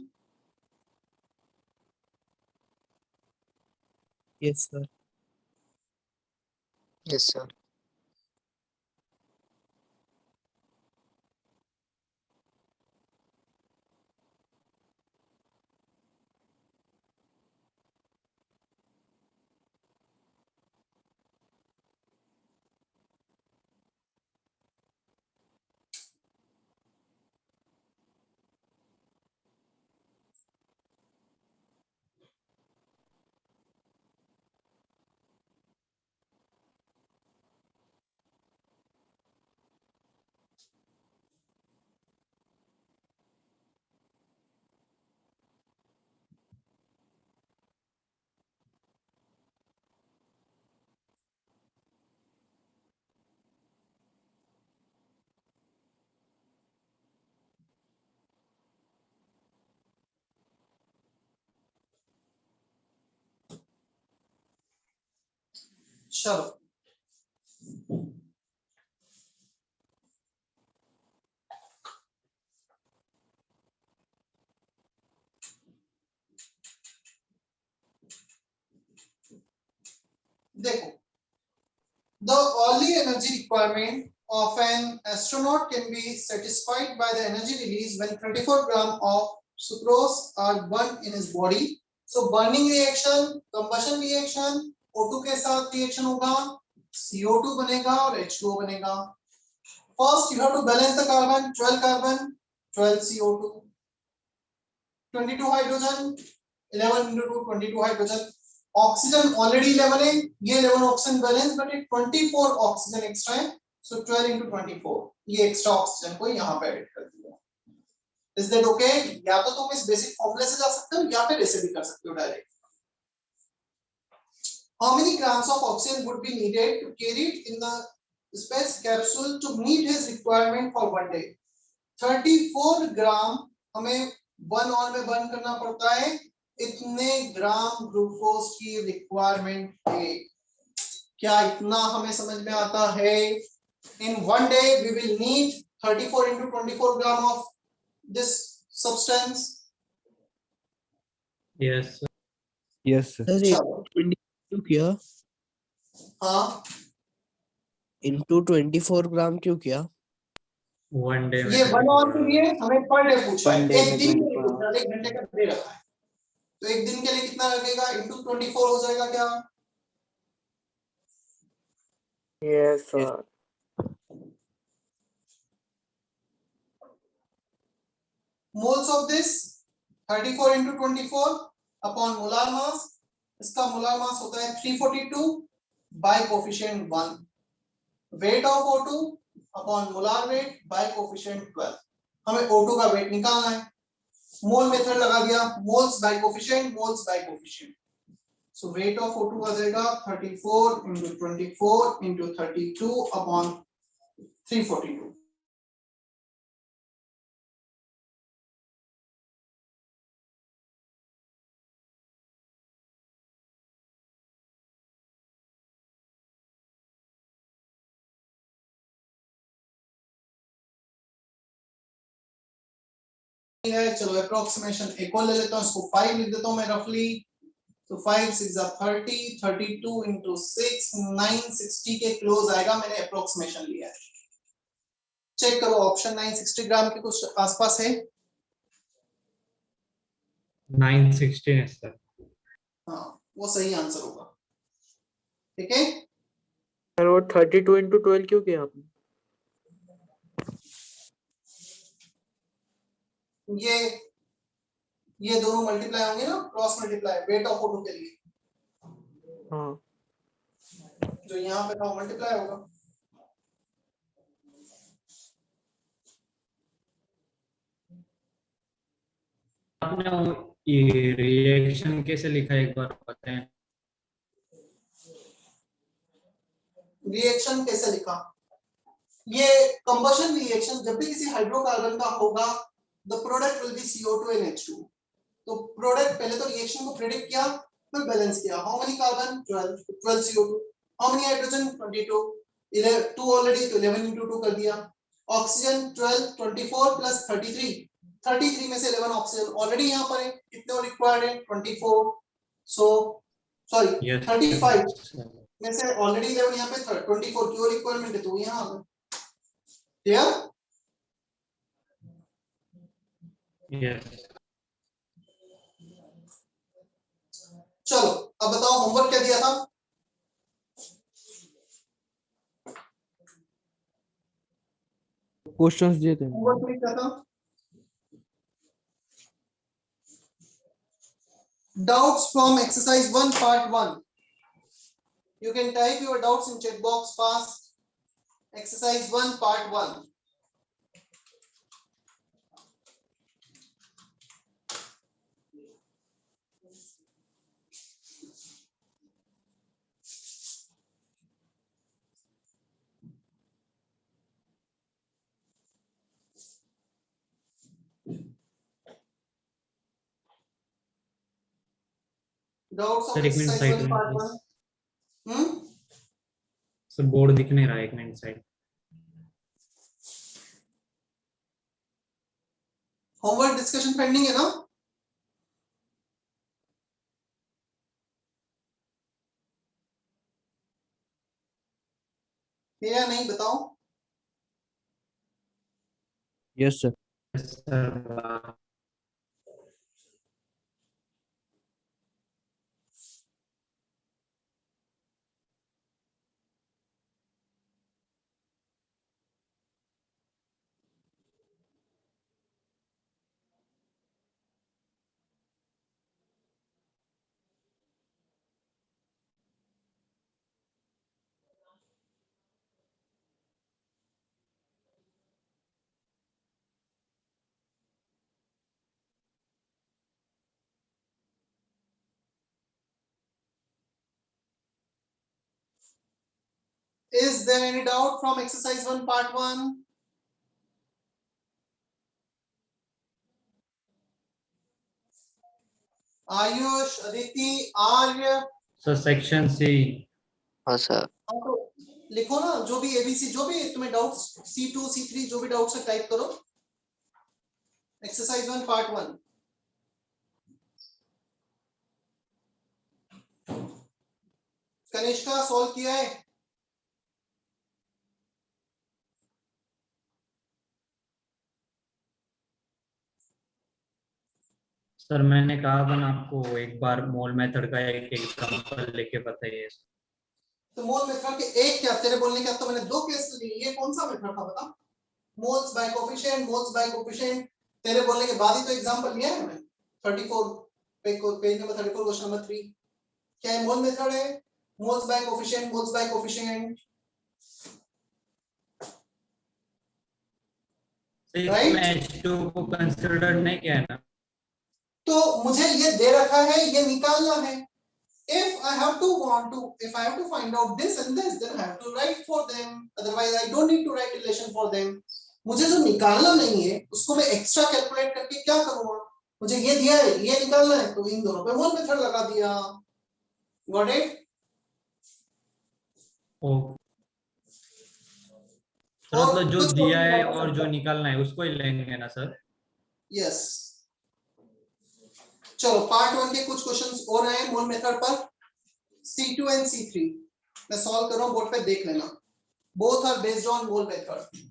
Yes, sir. Yes, sir. चलो देखो, the early energy requirement of an astronaut can be satisfied by the energy release when 34 gram of sucrose are burned in his body. So burning reaction, combustion reaction, O2 के साथ reaction होगा, CO2 बनेगा और H2O बनेगा. First you have to balance the carbon, 12 carbon, 12 CO2, 22 hydrogen, 11 into 2, 22 hydrogen. Oxygen already 11 है, ये 11 oxygen balance, but ये 24 oxygen extra है, सो 12 into 24 ये एक्स्ट्रा ऑक्सीजन को यहाँ पे ऐड कर दिया. Is that okay? या तो तुम इस बेसिक फॉर्मूले से जा सकते हो या फिर ऐसे भी कर सकते हो direct. How many grams of oxygen would be needed to carry it in the space capsule to meet his requirement for one day? 34 gram हमें 1 आवर में बर्न करना पड़ता है, इतने ग्राम ग्लूकोज की रिक्वायरमेंट है. क्या इतना हमें समझ में आता है? In one day we will need 34 into 24 gram of this substance. Yes, sir. Yes, sir. Sir चलो 22 किया हाँ, इनटू 24 ग्राम क्यों किया? 1 day में ये 1 आवर के लिए हमें पर डे पूछा है, One day एक में दिन के 24 लिए पूछा है, 1 घंटे का डे रखा है, तो एक दिन के लिए कितना लगेगा? into 24 हो जाएगा क्या? Yes, sir. Moles of this 34 into 24 upon molar mass, इसका molar mass होता है 342 by coefficient 1. Weight of O2 upon molar weight by coefficient 12. हमें O2 का weight निकालना है, मोल मेथड लगा दिया, moles by coefficient, moles by coefficient. So weight of O2 आ जाएगा 34 into 24 into 32 upon 342. है, चलो अप्रोक्सीमेशन एक और ले लेता हूँ, इसको 5 लिख देता हूँ मैं रफली. तो 5 6 30, 32 into 6 960 के क्लोज आएगा. मैंने अप्रोक्सीमेशन लिया है, चेक करो ऑप्शन 960 ग्राम के कुछ आसपास है. 916 है सर. हाँ वो सही आंसर होगा. ठीक है, सर वो 32 into 12 क्यों किया आपने? ये दोनों मल्टीप्लाई होंगे ना, cross multiply weight of O2 के लिए, हाँ जो यहाँ पे था वो मल्टीप्लाई होगा. आपने ये रिएक्शन कैसे लिखा है एक बार बताएं. रिएक्शन कैसे लिखा? ये कंबशन रिएक्शन जब भी किसी हाइड्रोकार्बन का होगा, the product will be CO2 and H2. तो प्रोडक्ट पहले तो रिएक्शन को प्रेडिक्ट किया, फिर बैलेंस किया. How many carbon? 12 CO2. How many hydrogen? 22. 2 already, तो 11 into 2 कर दिया. ऑक्सीजन 12, 24 प्लस 33 में से 11 ऑक्सीजन ऑलरेडी यहाँ पर है, कितने और रिक्वायर्ड है? 24. So sorry Yes, 35 sir. में से ऑलरेडी 11 यहाँ पे 24 की और रिक्वायरमेंट है, तो यहाँ आ गए. क्लियर? Yes. चलो अब बताओ होमवर्क क्या दिया था? क्वेश्चंस दिए थे. होमवर्क में क्या था? Doubts from exercise 1 part 1. You can type your doubts in chat box fast. Exercise 1 part 1. Doubts of Sir, एक मिनट exercise साइड 1 में part please. 1. सर बोर्ड दिख नहीं रहा है, एक minute side. Homework discussion pending है ना? है या नहीं बताओ? Yes sir. Sir Is there any doubt from exercise 1 part 1? Ayush, Aditi, Arya, sir section C. हाँ सर। तो लिखो ना जो भी एबीसी, जो भी तुम्हें डाउट्स, C2 C3 जो भी डाउट्स है टाइप करो। Exercise 1 part 1। कनिष्का सॉल्व किया है? सर मैंने कहा था ना आपको, एक बार मोल मेथड का एक एग्जांपल लेके बताइए। तो मोल मेथड के एक क्या, तेरे बोलने के अब तो मैंने दो केस लिए, ये कौन सा मेथड था बता? Moles by coefficient, moles by coefficient, तेरे बोलने के बाद ही तो एग्जांपल लिया है मैंने। 34 पेज नंबर 34 क्वेश्चन नंबर 3 क्या है? मोल मेथड है, moles by coefficient, moles by coefficient, इसमें H2 को कंसिडर नहीं किया है ना? तो मुझे ये दे रखा है, ये निकालना है। If I have to if I have to find out this and this, then I have to write for them. Otherwise, I don't need to write relation for them. मुझे जो निकालना नहीं है, उसको मैं एक्स्ट्रा कैलकुलेट करके क्या करूँगा? मुझे ये दिया है, ये निकालना है, तो इन दोनों पे मोल मेथड लगा दिया। Got it? ओ सर, और मतलब जो कुछ दिया और है बता और जो सकता हूँ। निकालना है उसको ही लेंगे ना सर? Yes. चलो पार्ट 1 के कुछ क्वेश्चंस और आए मोल मेथड पर। C2 and C3 मैं सॉल्व कर रहा हूँ, बोर्ड पे देख लेना। Both are based on mole method.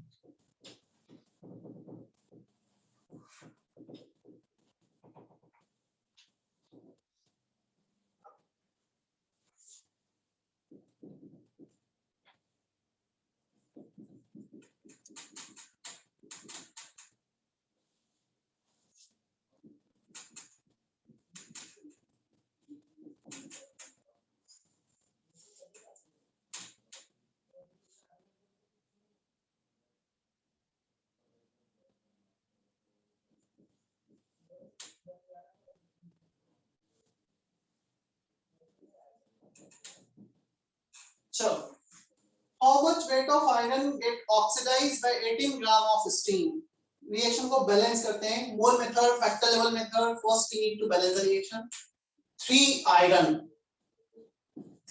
चलो, how much weight of iron get oxidized by 18 gram of steam? Reaction को बैलेंस करते हैं। Mole method, factor level method, first we need to balance the reaction. 3 iron,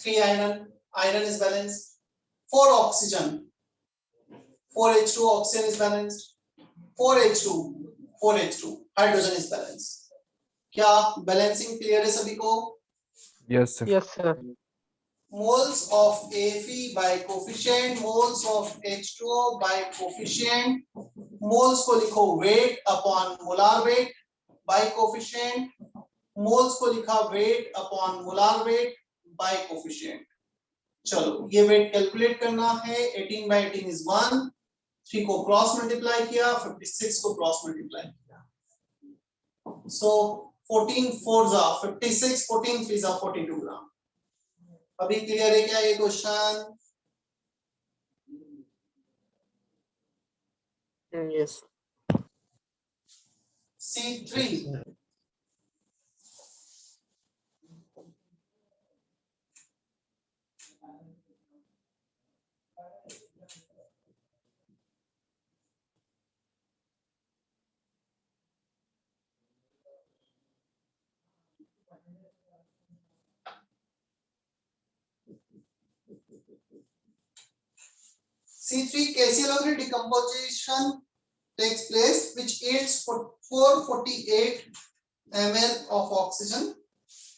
3 iron is balanced. 4 oxygen, 4H2 oxygen is balanced. 4H2, 4H2 hydrogen is balanced. क्या balancing clear है सभी को? Yes sir. Yes, sir. Moles of Fe by coefficient, moles of H2O by coefficient, moles को लिखो weight upon molar weight by coefficient, moles को लिखा weight upon molar weight by coefficient। चलो ये weight कैलकुलेट करना है। 18 by 18 is 1, 3 को cross multiply किया, 56 को क्रॉस मल्टीप्लाई किया, so 14 4s are 56, 14 3s are 42 ग्राम। अभी क्लियर है क्या ये question? Yes. C3 C3 KCl decomposition takes place which yields for 448 ml of oxygen.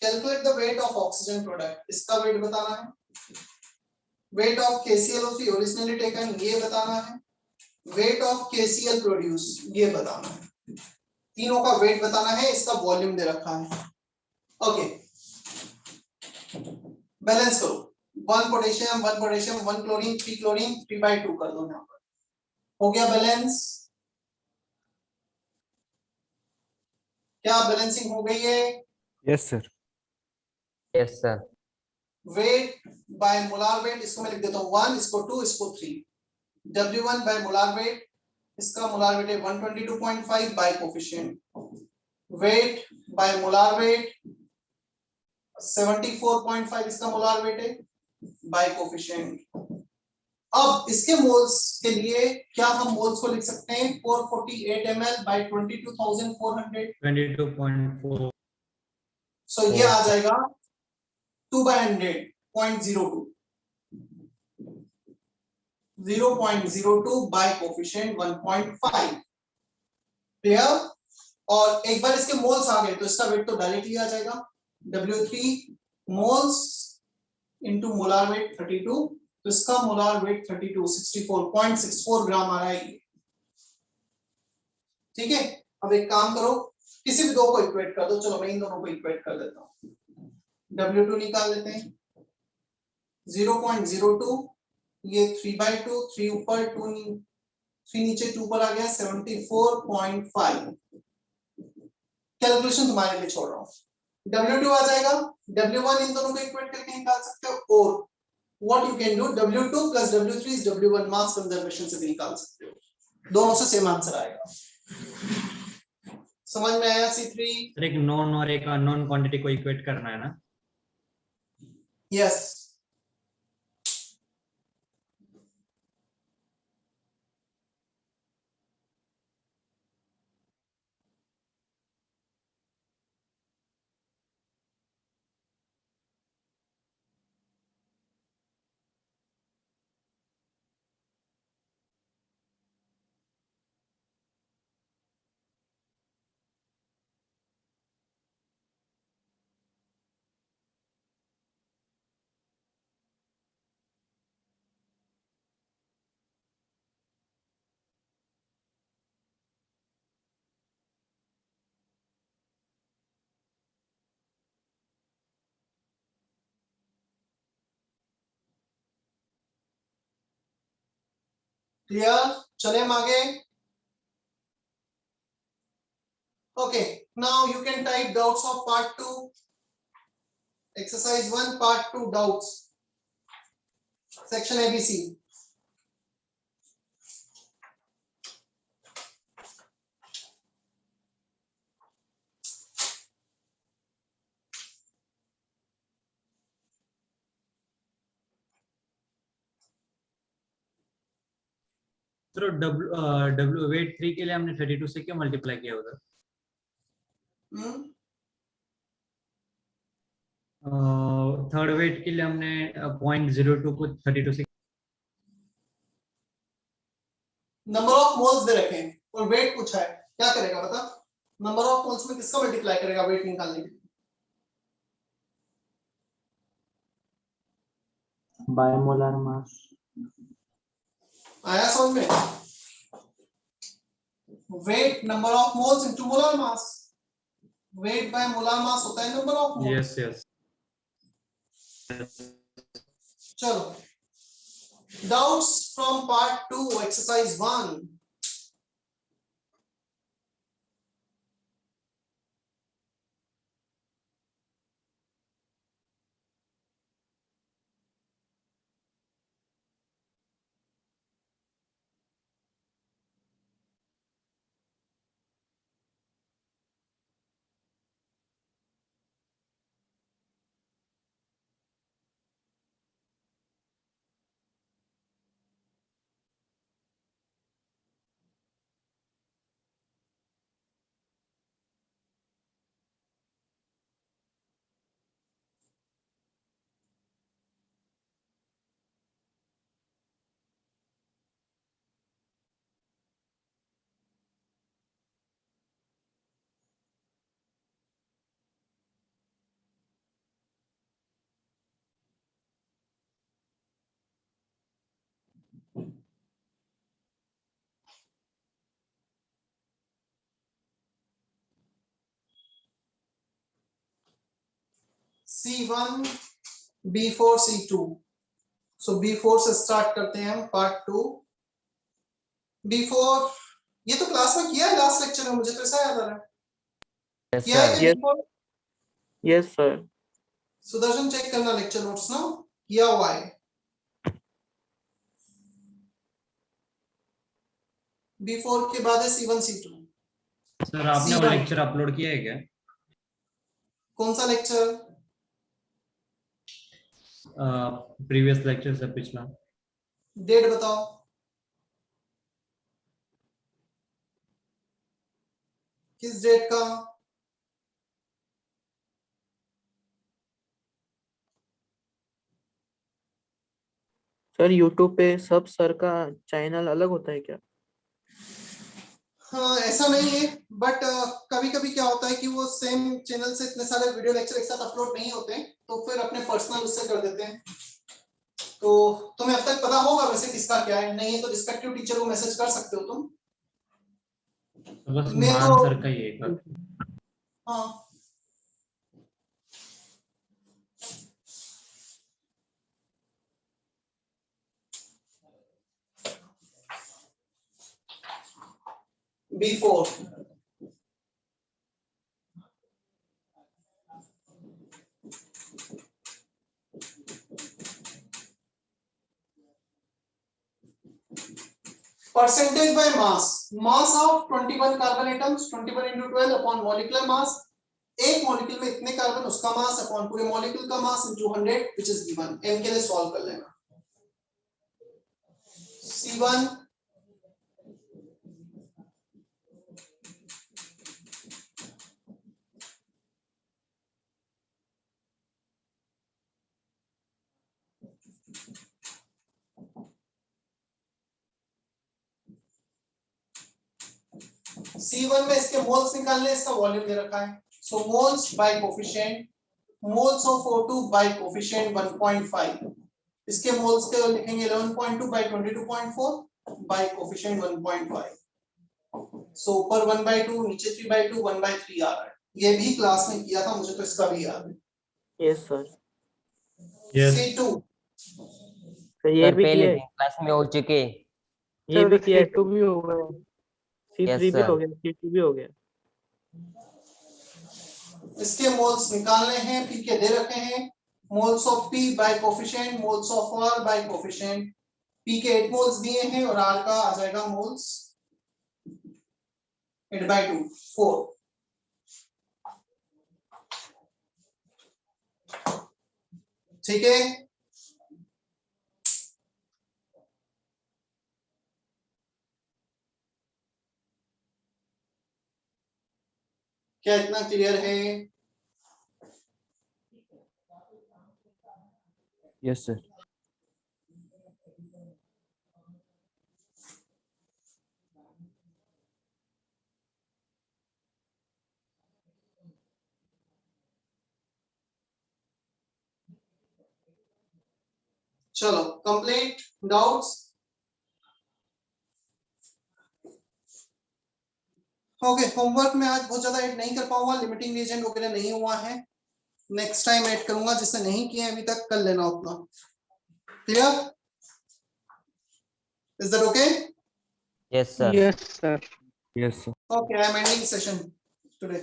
Calculate the weight of oxygen product. इसका weight बताना है. Weight of KClO3 originally taken ये बताना है. Weight of KCl produced ये बताना है. तीनों का weight बताना है, इसका volume दे रखा है. Okay. Balance करो. 1 potassium, 1 chlorine, 3 chlorine, 3/2 कर दो यहाँ पर. हो गया बैलेंस. क्या बैलेंसिंग हो गई है? Yes sir. Yes, sir. Weight by molar weight, इसको मैं लिख देता हूँ 1, इसको 2, इसको 3. W1 बाय मोलार वेट, इसका मोलार वेट है 122.5 by coefficient. Weight by molar weight 74.5 इसका मोलार वेट है बाय कोफिशिएंट. अब इसके मोल्स के लिए क्या हम मोल्स को लिख सकते हैं? 448 ml बाय 22,400. 22.4. सो ये आ जाएगा 2/100.02. 0.02 बाय कोफिशिएंट 1.5. क्लियर? और एक बार इसके मोल्स आ गए तो इसका वेट तो डायरेक्टली आ जाएगा. W3 moles into molar wait 32, तो इसका मोलार वेट 64.64 ग्राम आ रहा है. ठीक है. अब एक काम करो, किसी भी दो को इक्वेट कर दो. चलो मैं इन दोनों को इक्वेट कर देता हूं. W2 निकाल लेते हैं. 0.02, ये 3/2, 3 ऊपर 2 3 नीचे 2 पर आ गया 74.5. कैलकुलेशन तुम्हारे लिए छोड़ रहा हूं. W2 आ जाएगा. W1 इन दोनों को इक्वेट करके निकाल सकते हो. और what you can do, W2 plus W3 is W1 mass conservation से भी निकाल सकते हो. दोनों से सेम आंसर आएगा. समझ में आया? C3. सर एक नोन और एक अननोन क्वांटिटी को इक्वेट करना है ना? यस. क्लियर? चले हम आगे. Okay, now you can type doubts of part 2. Exercise 1, part 2 doubts. Section ABC. Sir W weight 3 के लिए हमने 32 से क्यों मल्टीप्लाई किया उधर? थर्ड वेट के लिए हमने 0.02 को 32 से. नंबर ऑफ मोल्स दे रखे हैं और वेट पूछा है. क्या करेगा बता? नंबर ऑफ मोल्स में किसका मल्टीप्लाई करेगा वेट निकालने के लिए? बायमोलर मास. आया समझ में? Weight number of moles into molar mass. Weight by molar mass होता है नंबर ऑफ मोल्स. यस. चलो, doubts from part 2 exercise 1. C1, B4, C2. So B4 से स्टार्ट करते हैं हम पार्ट 2। B4 ये तो क्लास में किया है लास्ट लेक्चर में, मुझे तो ऐसा याद आ रहा है। Yes, किया है sir. क्या Yes. B4? Yes, sir. Sudarshan check करना लेक्चर नोट्स ना, किया हुआ है। B4 के बाद है C1, C2। सर आपने वो C1 लेक्चर अपलोड किया है क्या? कौन सा लेक्चर? प्रीवियस लेक्चर से पिछला। डेट बताओ। किस डेट का? सर यूट्यूब पे सब सर का चैनल अलग होता है क्या? हाँ ऐसा नहीं है, बट कभी कभी क्या होता है कि वो सेम चैनल से इतने सारे वीडियो लेक्चर एक साथ अपलोड नहीं होते हैं, तो फिर अपने पर्सनल उससे कर देते हैं। तो तुम्हें अब तक पता होगा वैसे किसका क्या है, नहीं है तो रिस्पेक्टिव टीचर को मैसेज कर सकते हो तुम। तो बस मैं मान तो सर का ही है। हाँ B4 percentage by mass of 21 carbon atoms, 21 into 12 upon molecular mass। एक मॉलिक्यूल में इतने कार्बन, उसका मास अपॉन पूरे मॉलिक्यूल का mass into 100 which is given. m के लिए सॉल्व कर लेना। C1 C1 में इसके मोल्स निकालने, इसका वॉल्यूम दे रखा है। So moles by coefficient, moles of O2 by coefficient 1.5। इसके मोल्स के लिखेंगे 11.2 बाय 22.4 बाय कोफिशिएंट 1.5। सो ऊपर 1/2, नीचे 3/2, 1/3 आ रहा है। ये भी क्लास में किया था, मुझे तो इसका भी याद है। Yes sir. Yes. C2 तो ये सर भी पहले किया है, दिन क्लास में हो चुके। ये भी किया है। C2 भी हो गया। Yes, C3 भी sir. हो गया, C2 भी हो गया। इसके मोल्स निकालने हैं, P के दे रखे हैं। Moles of P bye coefficient, moles of R bye coefficient. P के 8 मोल्स दिए हैं और R का आ जाएगा मोल्स 8/2 4। ठीक है, क्या इतना क्लियर है? Yes, sir. चलो कंप्लीट। डाउट्स? ओके, होमवर्क में आज बहुत ज्यादा ऐड नहीं कर पाऊंगा, लिमिटिंग रीजन वगैरह नहीं हुआ है। नेक्स्ट टाइम ऐड करूंगा, जिसने नहीं किया है अभी तक कर लेना उतना। Clear? Is that okay? Yes, sir. Yes, sir. Yes, sir. Okay, I am ending session today.